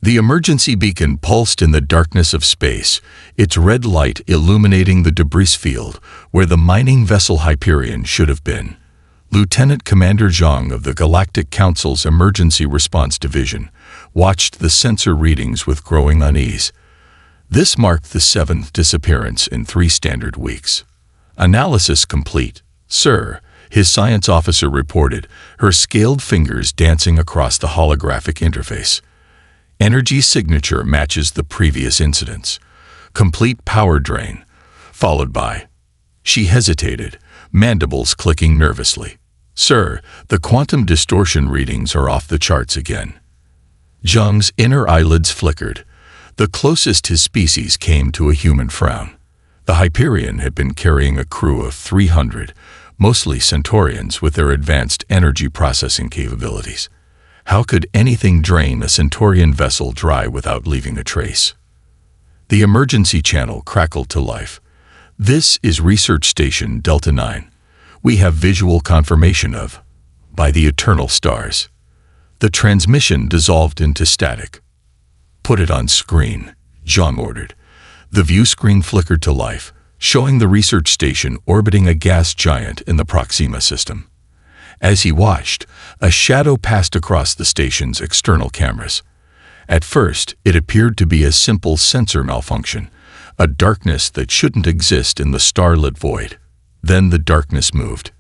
The emergency beacon pulsed in the darkness of space, its red light illuminating the debris field where the mining vessel Hyperion should have been. Lieutenant Commander Zhang of the Galactic Council's Emergency Response Division watched the sensor readings with growing unease. This marked the 7th disappearance in 3 standard weeks. Analysis complete, sir, his science officer reported, her scaled fingers dancing across the holographic interface. Energy signature matches the previous incidents. Complete power drain, followed by... She hesitated, mandibles clicking nervously. Sir, the quantum distortion readings are off the charts again. Zhang's inner eyelids flickered. The closest his species came to a human frown. The Hyperion had been carrying a crew of 300, mostly Centaurians with their advanced energy processing capabilities. How could anything drain a Centaurian vessel dry without leaving a trace? The emergency channel crackled to life. This is Research Station Delta 9. We have visual confirmation of, by the eternal stars. The transmission dissolved into static. Put it on screen, Zhang ordered. The view screen flickered to life, showing the research station orbiting a gas giant in the Proxima system. As he watched, a shadow passed across the station's external cameras. At first, it appeared to be a simple sensor malfunction, a darkness that shouldn't exist in the starlit void. Then the darkness moved.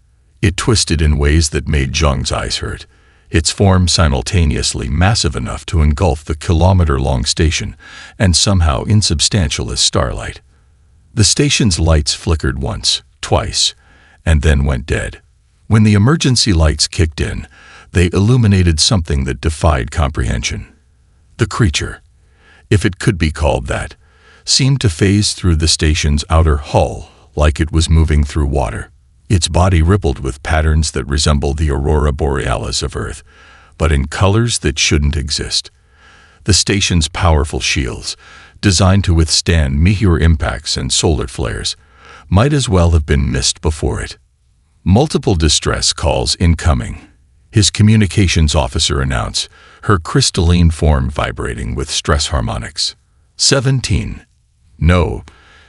It twisted in ways that made Zhang's eyes hurt, its form simultaneously massive enough to engulf the kilometer-long station and somehow insubstantial as starlight. The station's lights flickered once, twice, and then went dead. When the emergency lights kicked in, they illuminated something that defied comprehension. The creature, if it could be called that, seemed to phase through the station's outer hull like it was moving through water. Its body rippled with patterns that resembled the aurora borealis of Earth, but in colors that shouldn't exist. The station's powerful shields, designed to withstand meteor impacts and solar flares, might as well have been missed before it. Multiple distress calls incoming, his communications officer announced, her crystalline form vibrating with stress harmonics. 17. No.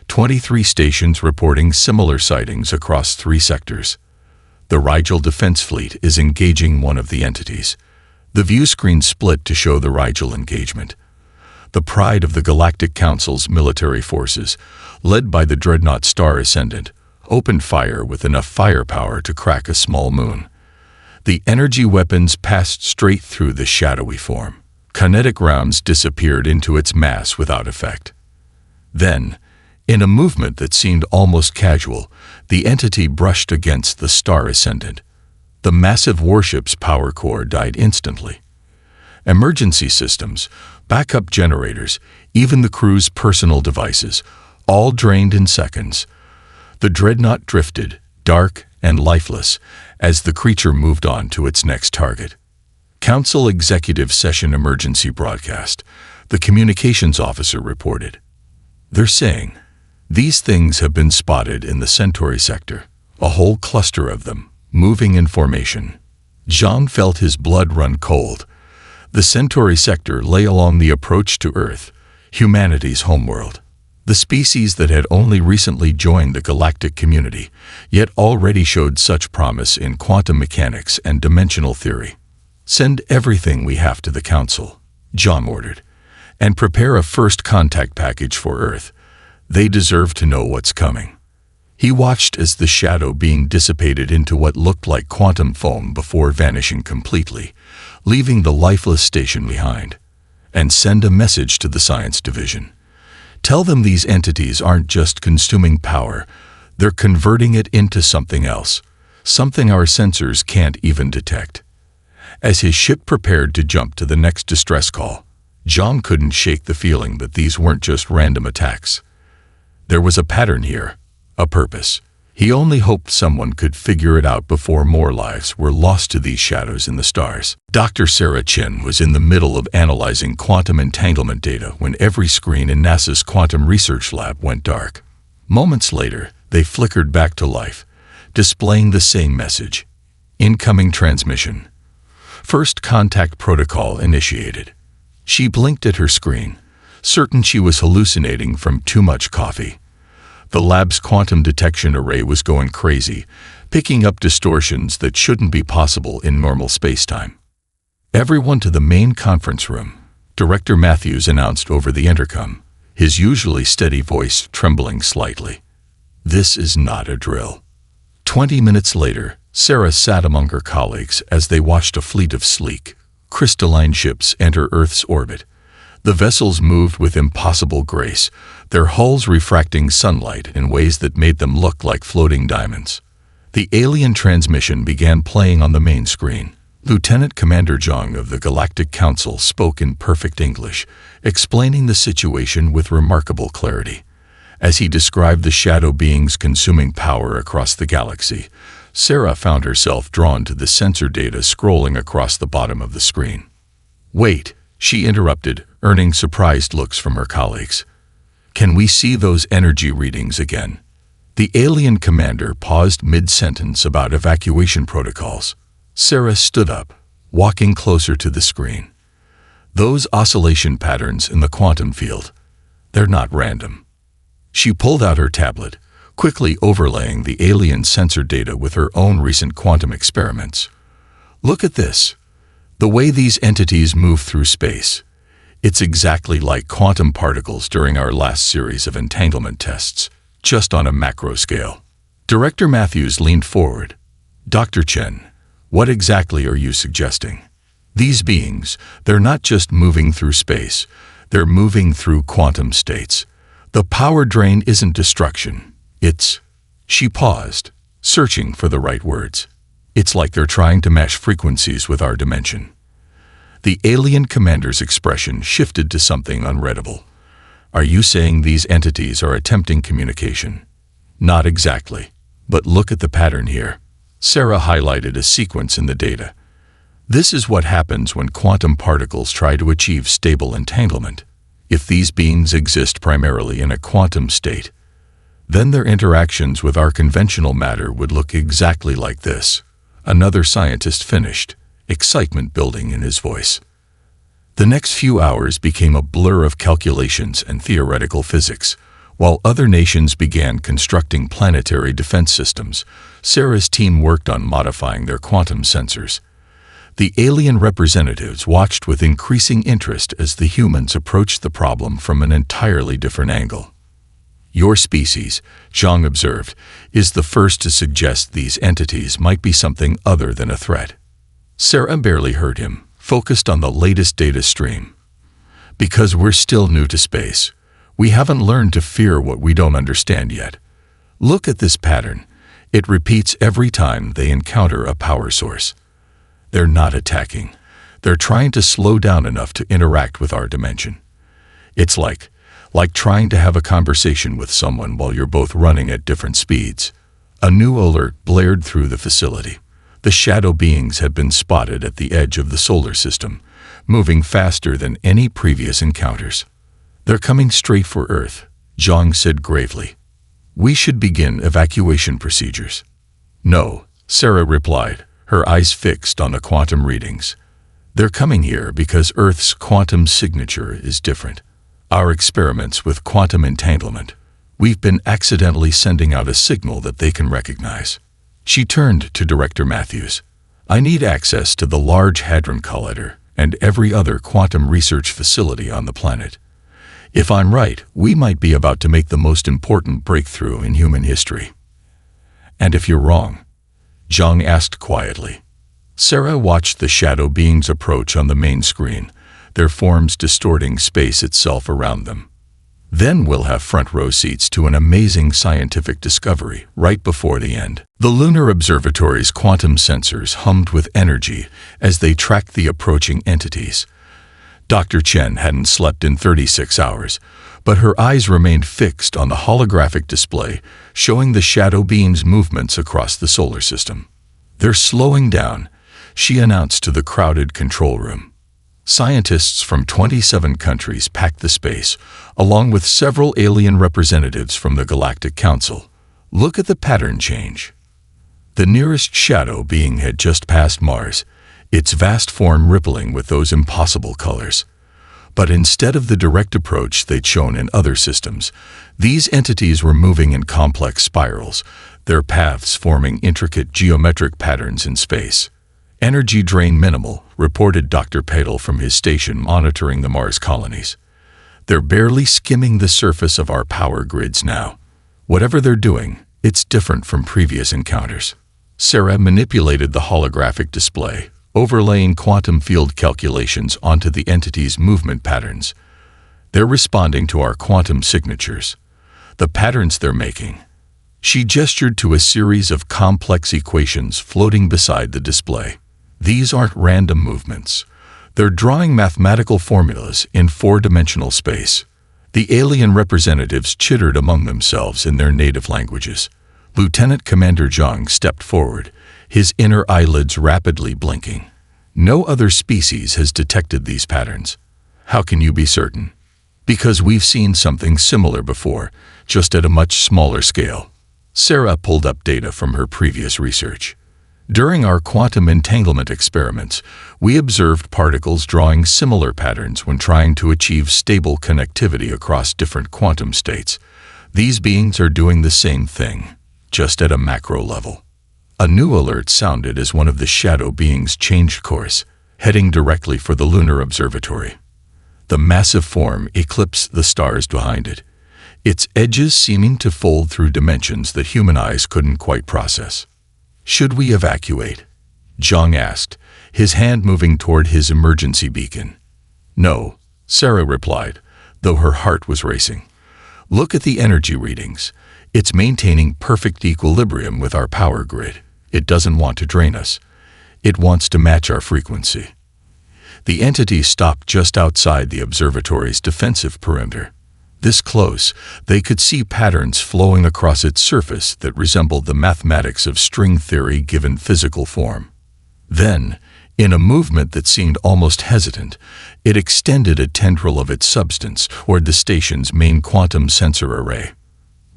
23 stations reporting similar sightings across 3 sectors. The Rigel Defense Fleet is engaging one of the entities. The view screen split to show the Rigel engagement. The pride of the Galactic Council's military forces, led by the dreadnought Star Ascendant, opened fire with enough firepower to crack a small moon. The energy weapons passed straight through the shadowy form. Kinetic rounds disappeared into its mass without effect. Then, in a movement that seemed almost casual, the entity brushed against the Star Ascendant. The massive warship's power core died instantly. Emergency systems, backup generators, even the crew's personal devices, all drained in seconds. The dreadnought drifted, dark and lifeless, as the creature moved on to its next target. Council Executive Session Emergency Broadcast, the communications officer reported. They're saying, these things have been spotted in the Centauri sector, a whole cluster of them, moving in formation. Zhang felt his blood run cold. The Centauri sector lay along the approach to Earth, humanity's homeworld. The species that had only recently joined the galactic community, yet already showed such promise in quantum mechanics and dimensional theory. Send everything we have to the Council, Zhang ordered, and prepare a first contact package for Earth. They deserve to know what's coming. He watched as the shadow being dissipated into what looked like quantum foam before vanishing completely, leaving the lifeless station behind. And send a message to the Science Division. Tell them these entities aren't just consuming power, they're converting it into something else, something our sensors can't even detect. As his ship prepared to jump to the next distress call, Zhang couldn't shake the feeling that these weren't just random attacks. There was a pattern here, a purpose. He only hoped someone could figure it out before more lives were lost to these shadows in the stars. Dr. Sarah Chin was in the middle of analyzing quantum entanglement data when every screen in NASA's Quantum Research Lab went dark. Moments later, they flickered back to life, displaying the same message. Incoming transmission. First contact protocol initiated. She blinked at her screen, certain she was hallucinating from too much coffee. The lab's quantum detection array was going crazy, picking up distortions that shouldn't be possible in normal spacetime. "Everyone to the main conference room," Director Matthews announced over the intercom, his usually steady voice trembling slightly. "This is not a drill." 20 minutes later, Sarah sat among her colleagues as they watched a fleet of sleek, crystalline ships enter Earth's orbit. The vessels moved with impossible grace, their hulls refracting sunlight in ways that made them look like floating diamonds. The alien transmission began playing on the main screen. Lieutenant Commander Zhang of the Galactic Council spoke in perfect English, explaining the situation with remarkable clarity. As he described the shadow beings consuming power across the galaxy, Sarah found herself drawn to the sensor data scrolling across the bottom of the screen. "Wait," she interrupted, earning surprised looks from her colleagues. "Can we see those energy readings again?" The alien commander paused mid-sentence about evacuation protocols. Sarah stood up, walking closer to the screen. "Those oscillation patterns in the quantum field, they're not random." She pulled out her tablet, quickly overlaying the alien sensor data with her own recent quantum experiments. "Look at this. The way these entities move through space. It's exactly like quantum particles during our last series of entanglement tests, just on a macro scale." Director Matthews leaned forward. "Dr. Chen, what exactly are you suggesting? These beings, they're not just moving through space, they're moving through quantum states. The power drain isn't destruction. It's..." She paused, searching for the right words. "It's like they're trying to mesh frequencies with our dimension." The alien commander's expression shifted to something unreadable. "Are you saying these entities are attempting communication?" "Not exactly. But look at the pattern here." Sarah highlighted a sequence in the data. "This is what happens when quantum particles try to achieve stable entanglement. If these beings exist primarily in a quantum state, then their interactions with our conventional matter would look exactly like this." Another scientist finished, excitement building in his voice. The next few hours became a blur of calculations and theoretical physics. While other nations began constructing planetary defense systems, Sarah's team worked on modifying their quantum sensors. The alien representatives watched with increasing interest as the humans approached the problem from an entirely different angle. "Your species," Zhang observed, "is the first to suggest these entities might be something other than a threat." Sarah barely heard him, focused on the latest data stream. "Because we're still new to space. We haven't learned to fear what we don't understand yet. Look at this pattern. It repeats every time they encounter a power source. They're not attacking. They're trying to slow down enough to interact with our dimension. It's like trying to have a conversation with someone while you're both running at different speeds." A new alert blared through the facility. The shadow beings had been spotted at the edge of the solar system, moving faster than any previous encounters. "They're coming straight for Earth," Zhang said gravely. "We should begin evacuation procedures." "No," Sarah replied, her eyes fixed on the quantum readings. "They're coming here because Earth's quantum signature is different. Our experiments with quantum entanglement, we've been accidentally sending out a signal that they can recognize." She turned to Director Matthews. "I need access to the Large Hadron Collider and every other quantum research facility on the planet. If I'm right, we might be about to make the most important breakthrough in human history." "And if you're wrong?" Zhang asked quietly. Sarah watched the shadow beings approach on the main screen, their forms distorting space itself around them. "Then we'll have front row seats to an amazing scientific discovery right before the end." The Lunar Observatory's quantum sensors hummed with energy as they tracked the approaching entities. Dr. Chen hadn't slept in 36 hours, but her eyes remained fixed on the holographic display, showing the shadow beams' movements across the solar system. "They're slowing down," she announced to the crowded control room. Scientists from 27 countries packed the space, along with several alien representatives from the Galactic Council. "Look at the pattern change." The nearest shadow being had just passed Mars, its vast form rippling with those impossible colors. But instead of the direct approach they'd shown in other systems, these entities were moving in complex spirals, their paths forming intricate geometric patterns in space. Energy drain minimal, reported Dr. Patel from his station monitoring the Mars colonies. They're barely skimming the surface of our power grids now. Whatever they're doing, it's different from previous encounters. Sarah manipulated the holographic display, overlaying quantum field calculations onto the entity's movement patterns. They're responding to our quantum signatures, the patterns they're making. She gestured to a series of complex equations floating beside the display. These aren't random movements. They're drawing mathematical formulas in four-dimensional space. The alien representatives chittered among themselves in their native languages. Lieutenant Commander Zhang stepped forward, his inner eyelids rapidly blinking. No other species has detected these patterns. How can you be certain? Because we've seen something similar before, just at a much smaller scale. Sarah pulled up data from her previous research. During our quantum entanglement experiments, we observed particles drawing similar patterns when trying to achieve stable connectivity across different quantum states. These beings are doing the same thing, just at a macro level. A new alert sounded as one of the shadow beings changed course, heading directly for the lunar observatory. The massive form eclipsed the stars behind it, its edges seeming to fold through dimensions that human eyes couldn't quite process. "Should we evacuate?" Zhang asked, his hand moving toward his emergency beacon. "No," Sarah replied, though her heart was racing. "Look at the energy readings. It's maintaining perfect equilibrium with our power grid. It doesn't want to drain us. It wants to match our frequency." The entity stopped just outside the observatory's defensive perimeter. This close, they could see patterns flowing across its surface that resembled the mathematics of string theory given physical form. Then, in a movement that seemed almost hesitant, it extended a tendril of its substance toward the station's main quantum sensor array.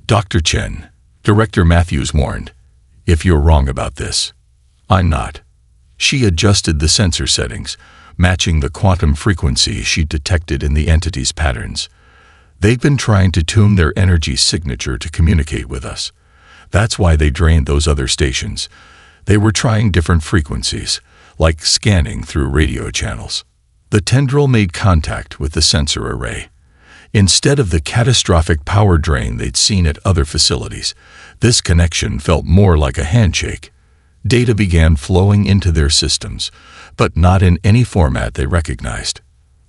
"Dr. Chen," Director Matthews warned, "if you're wrong about this." "I'm not." She adjusted the sensor settings, matching the quantum frequency she detected in the entity's patterns. They've been trying to tune their energy signature to communicate with us. That's why they drained those other stations. They were trying different frequencies, like scanning through radio channels. The tendril made contact with the sensor array. Instead of the catastrophic power drain they'd seen at other facilities, this connection felt more like a handshake. Data began flowing into their systems, but not in any format they recognized.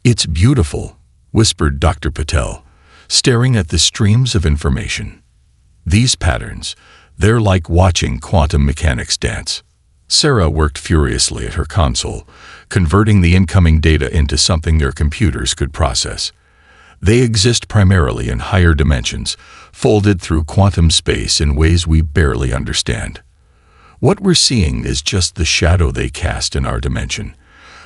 "It's beautiful," whispered Dr. Patel, staring at the streams of information. "These patterns, they're like watching quantum mechanics dance." Sarah worked furiously at her console, converting the incoming data into something their computers could process. They exist primarily in higher dimensions, folded through quantum space in ways we barely understand. What we're seeing is just the shadow they cast in our dimension,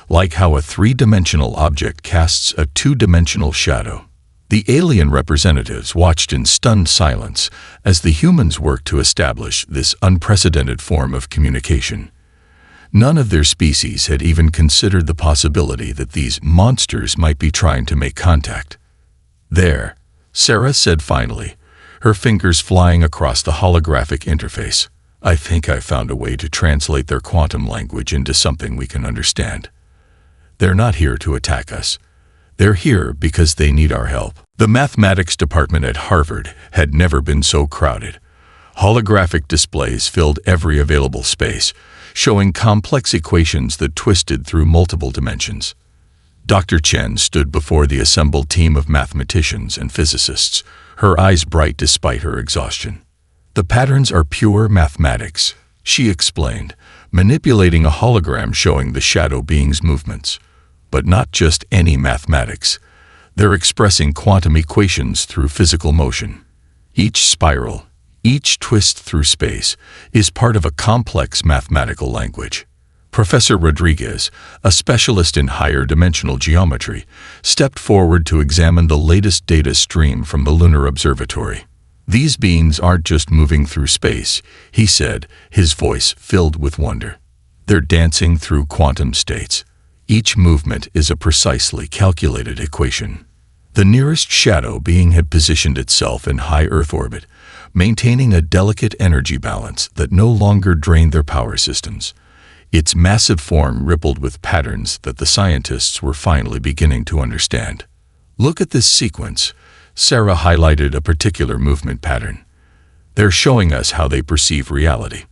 like how a three-dimensional object casts a two-dimensional shadow. The alien representatives watched in stunned silence as the humans worked to establish this unprecedented form of communication. None of their species had even considered the possibility that these monsters might be trying to make contact. "There," Sarah said finally, her fingers flying across the holographic interface. "I think I found a way to translate their quantum language into something we can understand. They're not here to attack us. They're here because they need our help." The mathematics department at Harvard had never been so crowded. Holographic displays filled every available space, showing complex equations that twisted through multiple dimensions. Dr. Chen stood before the assembled team of mathematicians and physicists, her eyes bright despite her exhaustion. "The patterns are pure mathematics," she explained, manipulating a hologram showing the shadow being's movements. But not just any mathematics. They're expressing quantum equations through physical motion. Each spiral, each twist through space, is part of a complex mathematical language. Professor Rodriguez, a specialist in higher dimensional geometry, stepped forward to examine the latest data stream from the lunar observatory. "These beings aren't just moving through space," he said, his voice filled with wonder. "They're dancing through quantum states. Each movement is a precisely calculated equation. The nearest shadow being had positioned itself in high Earth orbit, maintaining a delicate energy balance that no longer drained their power systems. Its massive form rippled with patterns that the scientists were finally beginning to understand. Look at this sequence. Sarah highlighted a particular movement pattern. They're showing us how they perceive reality.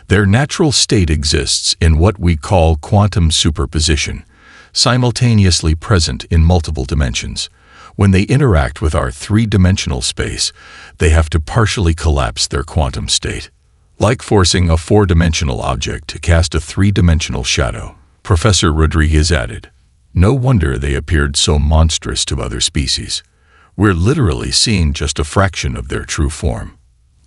Their natural state exists in what we call quantum superposition, simultaneously present in multiple dimensions. When they interact with our three-dimensional space, they have to partially collapse their quantum state. Like forcing a four-dimensional object to cast a three-dimensional shadow, Professor Rodriguez added. No wonder they appeared so monstrous to other species. We're literally seeing just a fraction of their true form.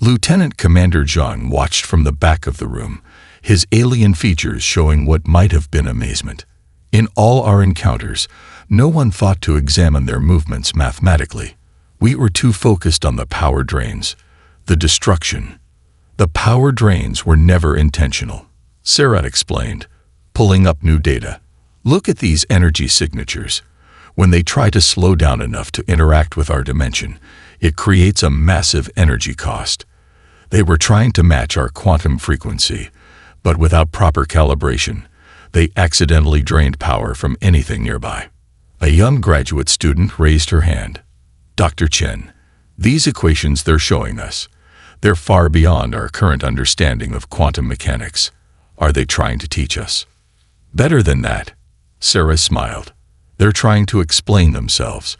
Lieutenant Commander Zhang watched from the back of the room, his alien features showing what might have been amazement. In all our encounters, no one thought to examine their movements mathematically. We were too focused on the power drains, the destruction. The power drains were never intentional, Sarah explained, pulling up new data. Look at these energy signatures. When they try to slow down enough to interact with our dimension, it creates a massive energy cost. They were trying to match our quantum frequency, but without proper calibration, they accidentally drained power from anything nearby. A young graduate student raised her hand. Dr. Chen, these equations they're showing us, they're far beyond our current understanding of quantum mechanics. Are they trying to teach us? Better than that, Sarah smiled. They're trying to explain themselves.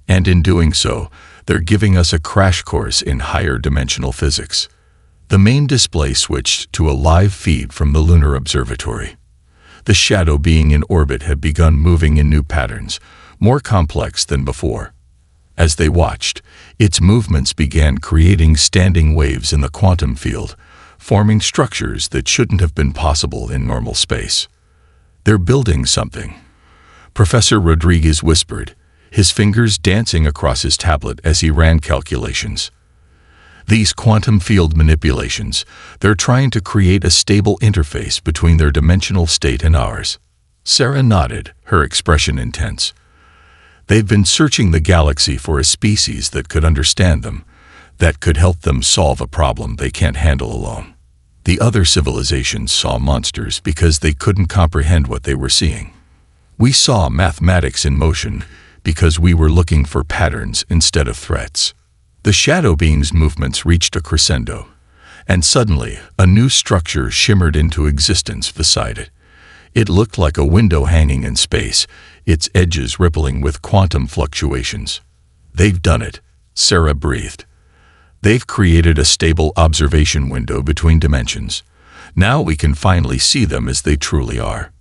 And in doing so, they're giving us a crash course in higher dimensional physics. The main display switched to a live feed from the lunar observatory. The shadow being in orbit had begun moving in new patterns, more complex than before. As they watched, its movements began creating standing waves in the quantum field, forming structures that shouldn't have been possible in normal space. They're building something, Professor Rodriguez whispered, his fingers dancing across his tablet as he ran calculations. These quantum field manipulations, they're trying to create a stable interface between their dimensional state and ours. Sarah nodded, her expression intense. They've been searching the galaxy for a species that could understand them, that could help them solve a problem they can't handle alone. The other civilizations saw monsters because they couldn't comprehend what they were seeing. We saw mathematics in motion because we were looking for patterns instead of threats. The shadow being's movements reached a crescendo, and suddenly a new structure shimmered into existence beside it. It looked like a window hanging in space, its edges rippling with quantum fluctuations. They've done it, Sarah breathed. They've created a stable observation window between dimensions. Now we can finally see them as they truly are.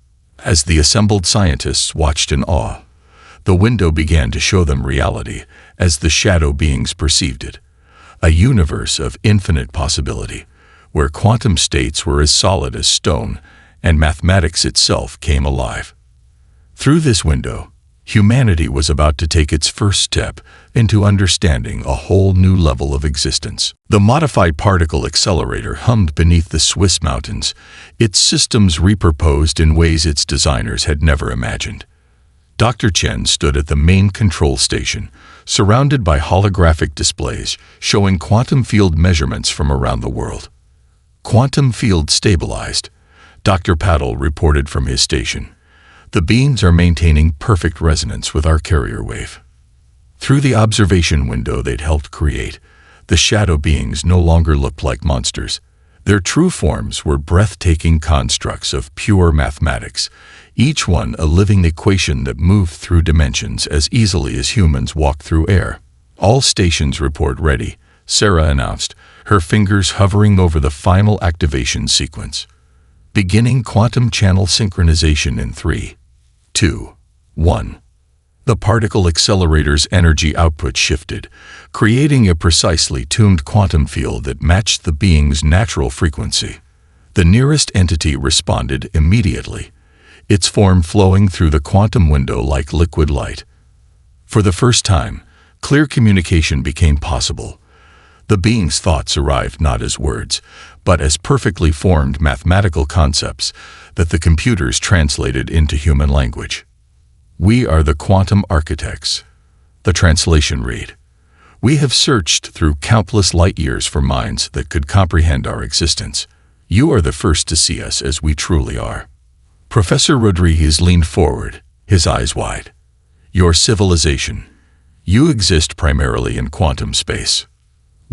As the assembled scientists watched in awe, the window began to show them reality as the shadow beings perceived it. A universe of infinite possibility, where quantum states were as solid as stone and mathematics itself came alive. Through this window, humanity was about to take its first step into understanding a whole new level of existence. The modified particle accelerator hummed beneath the Swiss mountains, its systems repurposed in ways its designers had never imagined. Dr. Chen stood at the main control station, surrounded by holographic displays showing quantum field measurements from around the world. Quantum field stabilized, Dr. Paddle reported from his station. The beams are maintaining perfect resonance with our carrier wave. Through the observation window they'd helped create, the shadow beings no longer looked like monsters. Their true forms were breathtaking constructs of pure mathematics, each one a living equation that moved through dimensions as easily as humans walk through air. All stations report ready, Sarah announced, her fingers hovering over the final activation sequence. Beginning quantum channel synchronization in 3, 2, 1. The particle accelerator's energy output shifted, creating a precisely tuned quantum field that matched the being's natural frequency. The nearest entity responded immediately, its form flowing through the quantum window like liquid light. For the first time, clear communication became possible. The being's thoughts arrived not as words, but as perfectly formed mathematical concepts that the computers translated into human language. "We are the quantum architects." The translation read, "We have searched through countless light years for minds that could comprehend our existence. You are the first to see us as we truly are." Professor Rodriguez leaned forward, his eyes wide. "Your civilization. You exist primarily in quantum space."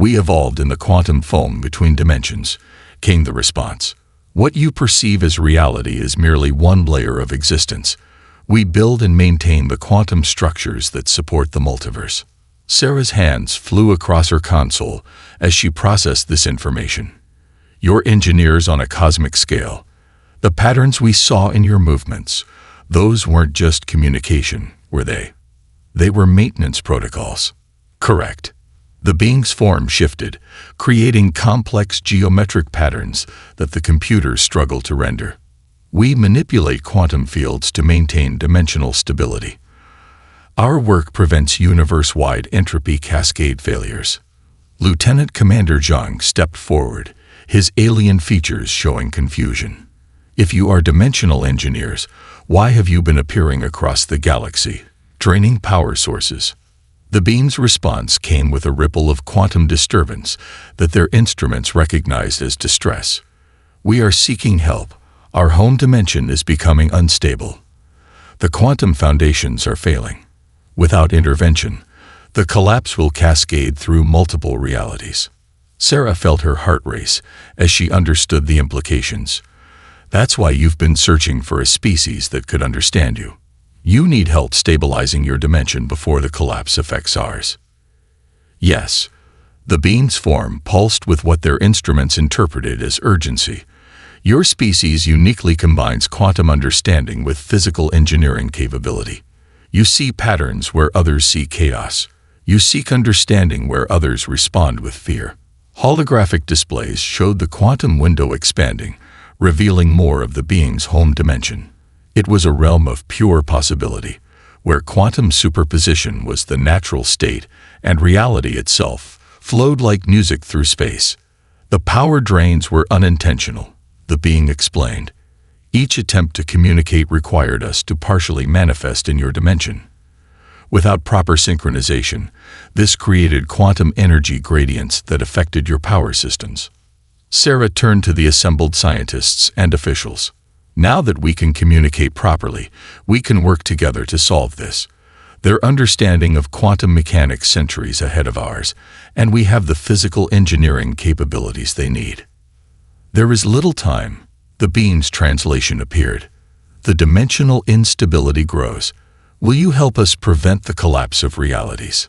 "We evolved in the quantum foam between dimensions," came the response. "What you perceive as reality is merely one layer of existence. We build and maintain the quantum structures that support the multiverse." Sarah's hands flew across her console as she processed this information. "You're engineers on a cosmic scale. The patterns we saw in your movements, those weren't just communication, were they? They were maintenance protocols." "Correct." The being's form shifted, creating complex geometric patterns that the computers struggled to render. "We manipulate quantum fields to maintain dimensional stability. Our work prevents universe-wide entropy cascade failures." Lieutenant Commander Zhang stepped forward, his alien features showing confusion. "If you are dimensional engineers, why have you been appearing across the galaxy, draining power sources?" The beam's response came with a ripple of quantum disturbance that their instruments recognized as distress. "We are seeking help. Our home dimension is becoming unstable. The quantum foundations are failing. Without intervention, the collapse will cascade through multiple realities." Sarah felt her heart race as she understood the implications. "That's why you've been searching for a species that could understand you. You need help stabilizing your dimension before the collapse affects ours." "Yes." The beam's form pulsed with what their instruments interpreted as urgency. "Your species uniquely combines quantum understanding with physical engineering capability. You see patterns where others see chaos. You seek understanding where others respond with fear." Holographic displays showed the quantum window expanding, revealing more of the being's home dimension. It was a realm of pure possibility, where quantum superposition was the natural state and reality itself flowed like music through space. "The power drains were unintentional," the being explained. "Each attempt to communicate required us to partially manifest in your dimension. Without proper synchronization, this created quantum energy gradients that affected your power systems." Sarah turned to the assembled scientists and officials. "Now that we can communicate properly, we can work together to solve this. Their understanding of quantum mechanics centuries ahead of ours, and we have the physical engineering capabilities they need." "There is little time." The beam's translation appeared. "The dimensional instability grows. Will you help us prevent the collapse of realities?"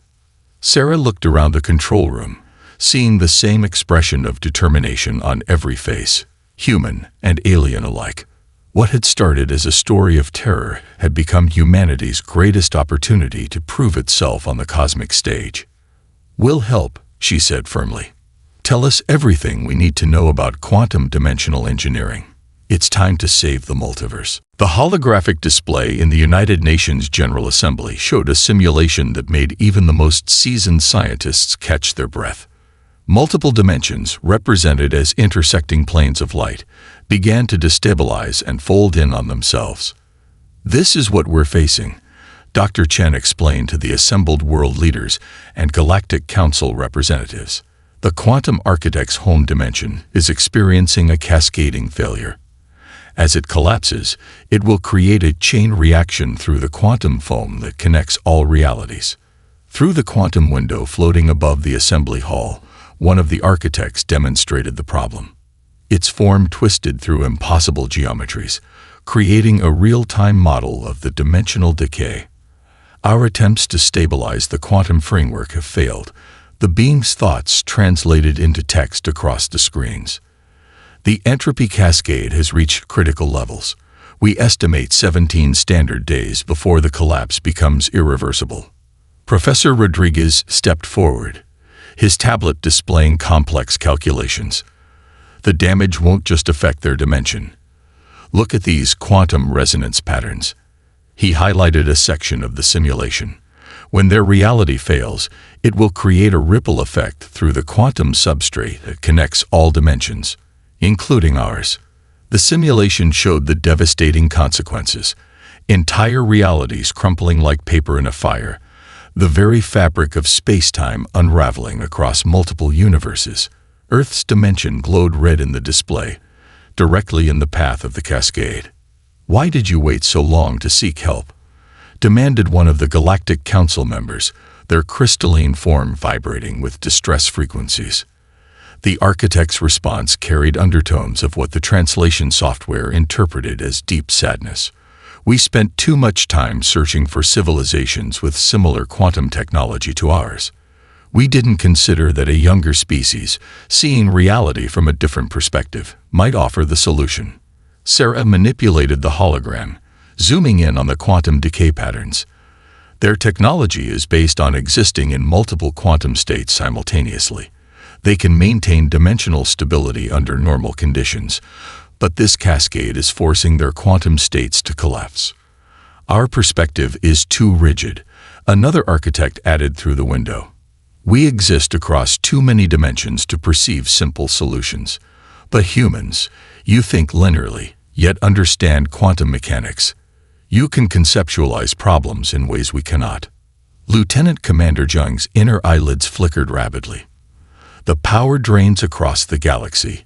Sarah looked around the control room, seeing the same expression of determination on every face, human and alien alike. What had started as a story of terror had become humanity's greatest opportunity to prove itself on the cosmic stage. "We'll help," she said firmly. "Tell us everything we need to know about quantum dimensional engineering. It's time to save the multiverse." The holographic display in the United Nations General Assembly showed a simulation that made even the most seasoned scientists catch their breath. Multiple dimensions, represented as intersecting planes of light, began to destabilize and fold in on themselves. "This is what we're facing," Dr. Chen explained to the assembled world leaders and Galactic Council representatives. "The quantum architect's home dimension is experiencing a cascading failure. As it collapses, it will create a chain reaction through the quantum foam that connects all realities." Through the quantum window floating above the assembly hall, one of the architects demonstrated the problem. Its form twisted through impossible geometries, creating a real-time model of the dimensional decay. "Our attempts to stabilize the quantum framework have failed," the being's thoughts translated into text across the screens. "The entropy cascade has reached critical levels. We estimate 17 standard days before the collapse becomes irreversible." Professor Rodriguez stepped forward, his tablet displaying complex calculations. "The damage won't just affect their dimension. Look at these quantum resonance patterns." He highlighted a section of the simulation. When their reality fails, it will create a ripple effect through the quantum substrate that connects all dimensions, including ours. The simulation showed the devastating consequences. Entire realities crumpling like paper in a fire, the very fabric of space-time unraveling across multiple universes. Earth's dimension glowed red in the display, directly in the path of the cascade. "Why did you wait so long to seek help?" demanded one of the Galactic Council members, their crystalline form vibrating with distress frequencies. The architect's response carried undertones of what the translation software interpreted as deep sadness. "We spent too much time searching for civilizations with similar quantum technology to ours. We didn't consider that a younger species, seeing reality from a different perspective, might offer the solution." Sarah manipulated the hologram, zooming in on the quantum decay patterns. Their technology is based on existing in multiple quantum states simultaneously. They can maintain dimensional stability under normal conditions, but this cascade is forcing their quantum states to collapse. "Our perspective is too rigid," another architect added through the window. "We exist across too many dimensions to perceive simple solutions. But humans, you think linearly, yet understand quantum mechanics. You can conceptualize problems in ways we cannot." Lieutenant Commander Zhang's inner eyelids flickered rapidly. "The power drains across the galaxy.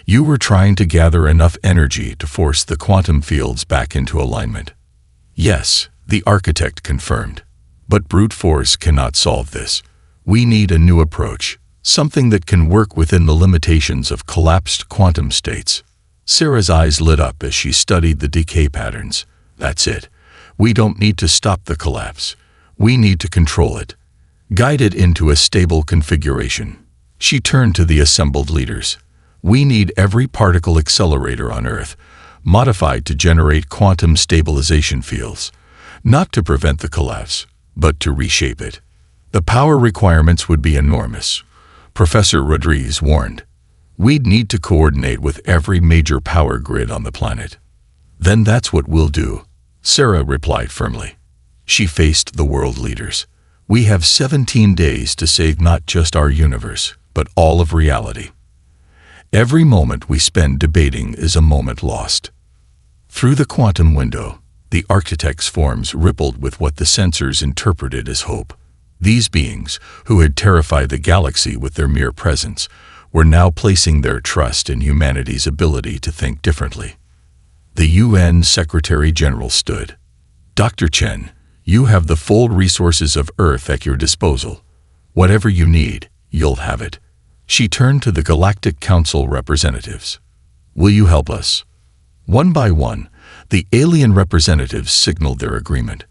You were trying to gather enough energy to force the quantum fields back into alignment." "Yes," the architect confirmed. "But brute force cannot solve this. We need a new approach, something that can work within the limitations of collapsed quantum states." Sarah's eyes lit up as she studied the decay patterns. "That's it. We don't need to stop the collapse. We need to control it. Guide it into a stable configuration." She turned to the assembled leaders. "We need every particle accelerator on Earth modified to generate quantum stabilization fields, not to prevent the collapse, but to reshape it. The power requirements would be enormous," Professor Rodriguez warned. "We'd need to coordinate with every major power grid on the planet." "Then that's what we'll do," Sarah replied firmly. She faced the world leaders. "We have 17 days to save not just our universe, but all of reality. Every moment we spend debating is a moment lost." Through the quantum window, the architect's forms rippled with what the sensors interpreted as hope. These beings, who had terrified the galaxy with their mere presence, were now placing their trust in humanity's ability to think differently. The UN Secretary-General stood. "Dr. Chen, you have the full resources of Earth at your disposal. Whatever you need, you'll have it." She turned to the Galactic Council representatives. "Will you help us?" One by one, the alien representatives signaled their agreement.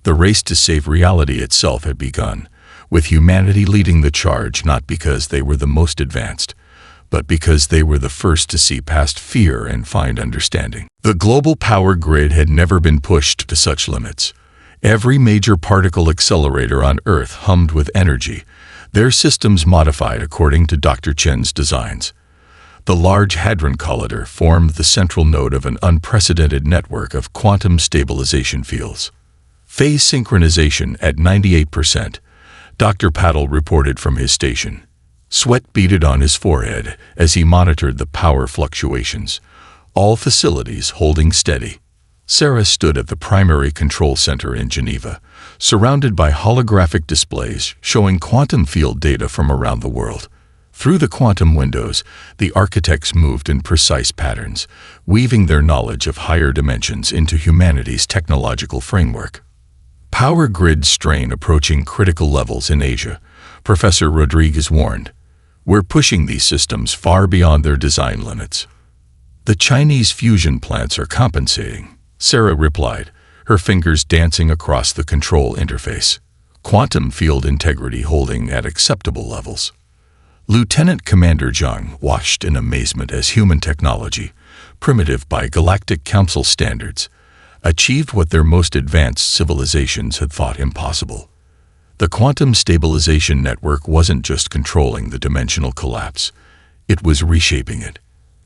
The race to save reality itself had begun, with humanity leading the charge not because they were the most advanced, but because they were the first to see past fear and find understanding. The global power grid had never been pushed to such limits. Every major particle accelerator on Earth hummed with energy, their systems modified according to Dr. Chen's designs. The Large Hadron Collider formed the central node of an unprecedented network of quantum stabilization fields. Phase synchronization at 98%, Dr. Paddle reported from his station. Sweat beaded on his forehead as he monitored the power fluctuations, all facilities holding steady. Sarah stood at the primary control center in Geneva, surrounded by holographic displays showing quantum field data from around the world. Through the quantum windows, the architects moved in precise patterns, weaving their knowledge of higher dimensions into humanity's technological framework. Power grid strain approaching critical levels in Asia, Professor Rodriguez warned. "We're pushing these systems far beyond their design limits." "The Chinese fusion plants are compensating," Sarah replied, her fingers dancing across the control interface. "Quantum field integrity holding at acceptable levels." Lieutenant Commander Zhang watched in amazement as human technology, primitive by Galactic Council standards, achieved what their most advanced civilizations had thought impossible. The quantum stabilization network wasn't just controlling the dimensional collapse, it was reshaping it.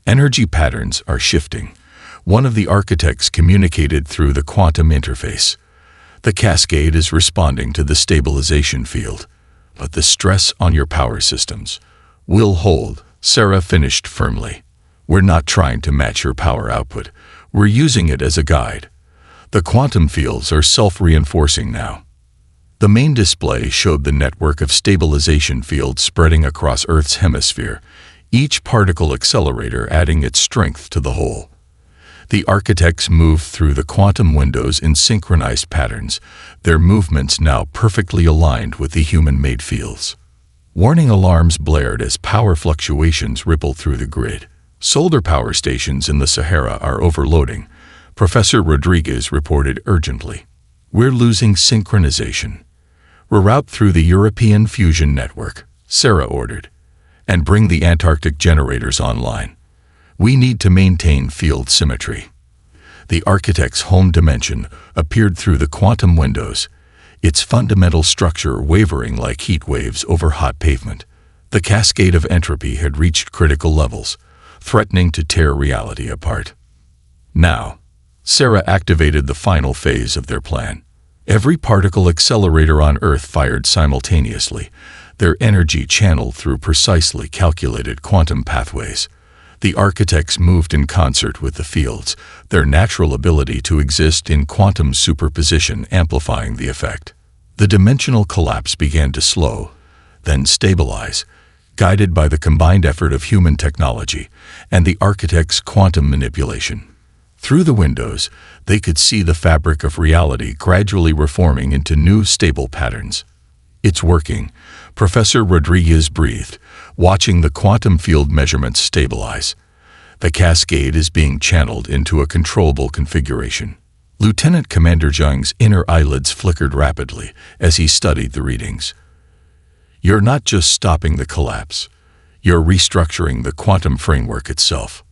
"Energy patterns are shifting," one of the architects communicated through the quantum interface. The cascade is responding to the stabilization field, but the stress on your power systems will hold, Sarah finished firmly. We're not trying to match your power output. We're using it as a guide. The quantum fields are self-reinforcing now. The main display showed the network of stabilization fields spreading across Earth's hemisphere, each particle accelerator adding its strength to the whole. The architects moved through the quantum windows in synchronized patterns, their movements now perfectly aligned with the human-made fields. Warning alarms blared as power fluctuations rippled through the grid. Solar power stations in the Sahara are overloading, Professor Rodriguez reported urgently. We're losing synchronization. Reroute through the European fusion network, Sarah ordered, and bring the Antarctic generators online. We need to maintain field symmetry. The architect's home dimension appeared through the quantum windows, its fundamental structure wavering like heat waves over hot pavement. The cascade of entropy had reached critical levels, threatening to tear reality apart. Now, Sarah activated the final phase of their plan. Every particle accelerator on Earth fired simultaneously, their energy channeled through precisely calculated quantum pathways. The architects moved in concert with the fields, their natural ability to exist in quantum superposition amplifying the effect. The dimensional collapse began to slow, then stabilize, guided by the combined effort of human technology and the architect's quantum manipulation. Through the windows, they could see the fabric of reality gradually reforming into new stable patterns. It's working, Professor Rodriguez breathed, watching the quantum field measurements stabilize. The cascade is being channeled into a controllable configuration. Lieutenant Commander Zhang's inner eyelids flickered rapidly as he studied the readings. You're not just stopping the collapse. You're restructuring the quantum framework itself.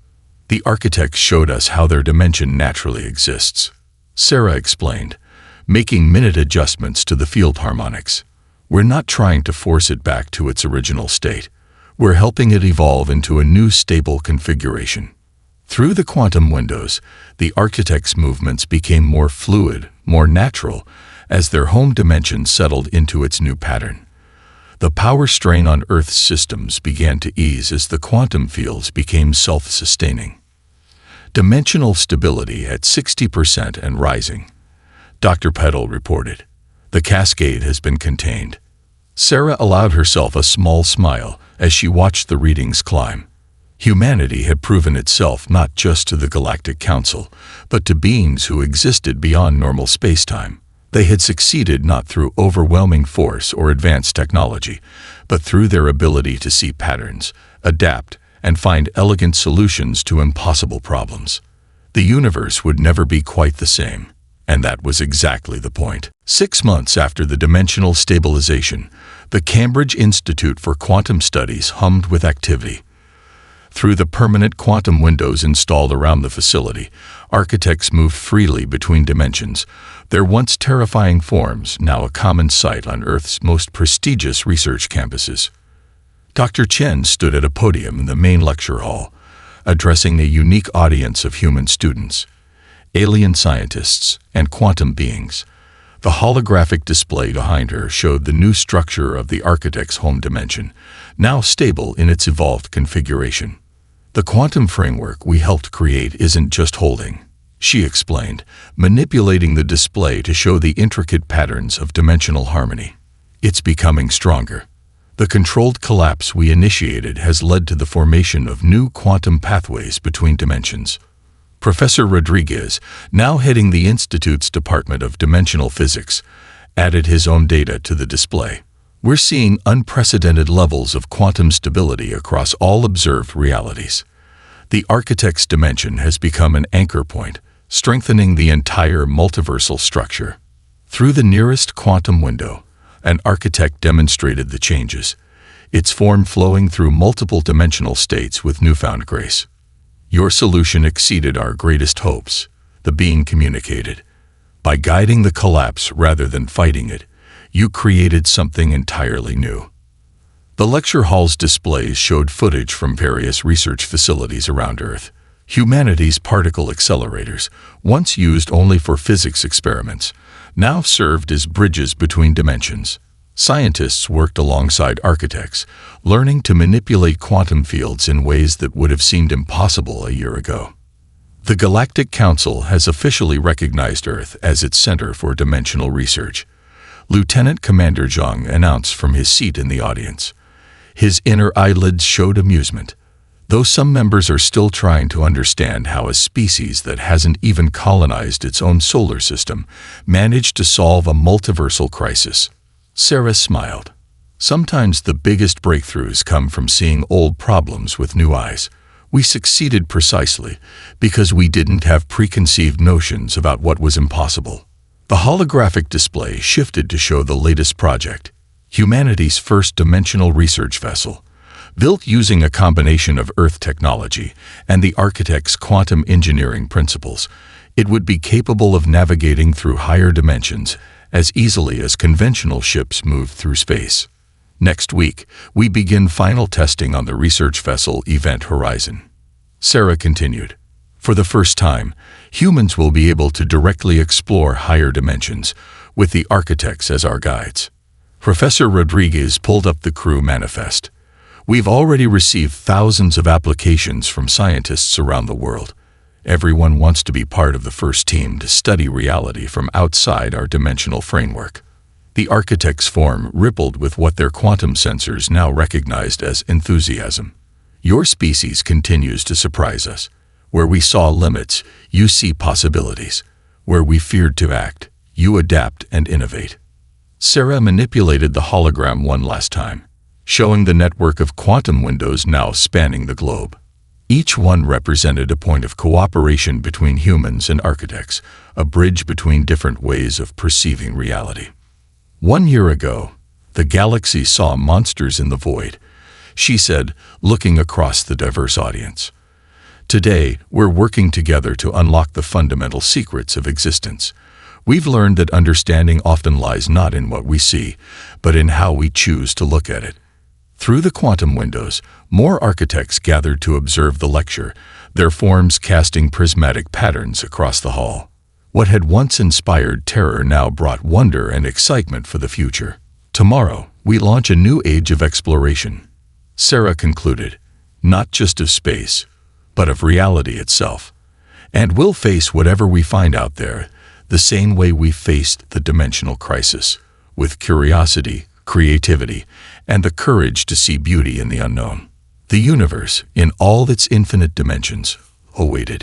The architects showed us how their dimension naturally exists, Sarah explained, making minute adjustments to the field harmonics. We're not trying to force it back to its original state. We're helping it evolve into a new stable configuration. Through the quantum windows, the architects' movements became more fluid, more natural, as their home dimension settled into its new pattern. The power strain on Earth's systems began to ease as the quantum fields became self-sustaining. Dimensional stability at 60% and rising, Dr. Peddle reported. The cascade has been contained. Sarah allowed herself a small smile as she watched the readings climb. Humanity had proven itself not just to the Galactic Council, but to beings who existed beyond normal spacetime. They had succeeded not through overwhelming force or advanced technology, but through their ability to see patterns, adapt, and find elegant solutions to impossible problems. The universe would never be quite the same, and that was exactly the point. 6 months after the dimensional stabilization, the Cambridge Institute for Quantum Studies hummed with activity. Through the permanent quantum windows installed around the facility, architects moved freely between dimensions, their once terrifying forms now a common sight on Earth's most prestigious research campuses. Dr. Chen stood at a podium in the main lecture hall, addressing a unique audience of human students, alien scientists, and quantum beings. The holographic display behind her showed the new structure of the architect's home dimension, now stable in its evolved configuration. The quantum framework we helped create isn't just holding, she explained, manipulating the display to show the intricate patterns of dimensional harmony. It's becoming stronger. The controlled collapse we initiated has led to the formation of new quantum pathways between dimensions. Professor Rodriguez, now heading the Institute's Department of Dimensional Physics, added his own data to the display. We're seeing unprecedented levels of quantum stability across all observed realities. The architect's dimension has become an anchor point, strengthening the entire multiversal structure. Through the nearest quantum window, an architect demonstrated the changes, its form flowing through multiple dimensional states with newfound grace. Your solution exceeded our greatest hopes, the being communicated. By guiding the collapse rather than fighting it, you created something entirely new. The lecture hall's displays showed footage from various research facilities around Earth. Humanity's particle accelerators, once used only for physics experiments, now served as bridges between dimensions. Scientists worked alongside architects, learning to manipulate quantum fields in ways that would have seemed impossible a year ago. The Galactic Council has officially recognized Earth as its center for dimensional research. Lieutenant Commander Zhang announced from his seat in the audience. His inner eyelids showed amusement. Though some members are still trying to understand how a species that hasn't even colonized its own solar system managed to solve a multiversal crisis, Sarah smiled. Sometimes the biggest breakthroughs come from seeing old problems with new eyes. We succeeded precisely because we didn't have preconceived notions about what was impossible. The holographic display shifted to show the latest project, humanity's first dimensional research vessel. Built using a combination of Earth technology and the architect's quantum engineering principles, it would be capable of navigating through higher dimensions as easily as conventional ships move through space. Next week, we begin final testing on the research vessel Event Horizon. Sarah continued. For the first time, humans will be able to directly explore higher dimensions, with the architects as our guides. Professor Rodriguez pulled up the crew manifest. We've already received thousands of applications from scientists around the world. Everyone wants to be part of the first team to study reality from outside our dimensional framework. The architects' forum rippled with what their quantum sensors now recognized as enthusiasm. Your species continues to surprise us. Where we saw limits, you see possibilities. Where we feared to act, you adapt and innovate. Sarah manipulated the hologram one last time, showing the network of quantum windows now spanning the globe. Each one represented a point of cooperation between humans and architects, a bridge between different ways of perceiving reality. 1 year ago, the galaxy saw monsters in the void, she said, looking across the diverse audience. Today, we're working together to unlock the fundamental secrets of existence. We've learned that understanding often lies not in what we see, but in how we choose to look at it. Through the quantum windows, more architects gathered to observe the lecture, their forms casting prismatic patterns across the hall. What had once inspired terror now brought wonder and excitement for the future. Tomorrow, we launch a new age of exploration. Sarah concluded, not just of space, but of reality itself. And we'll face whatever we find out there, the same way we faced the dimensional crisis, with curiosity, creativity, and the courage to see beauty in the unknown. The universe, in all its infinite dimensions, awaited.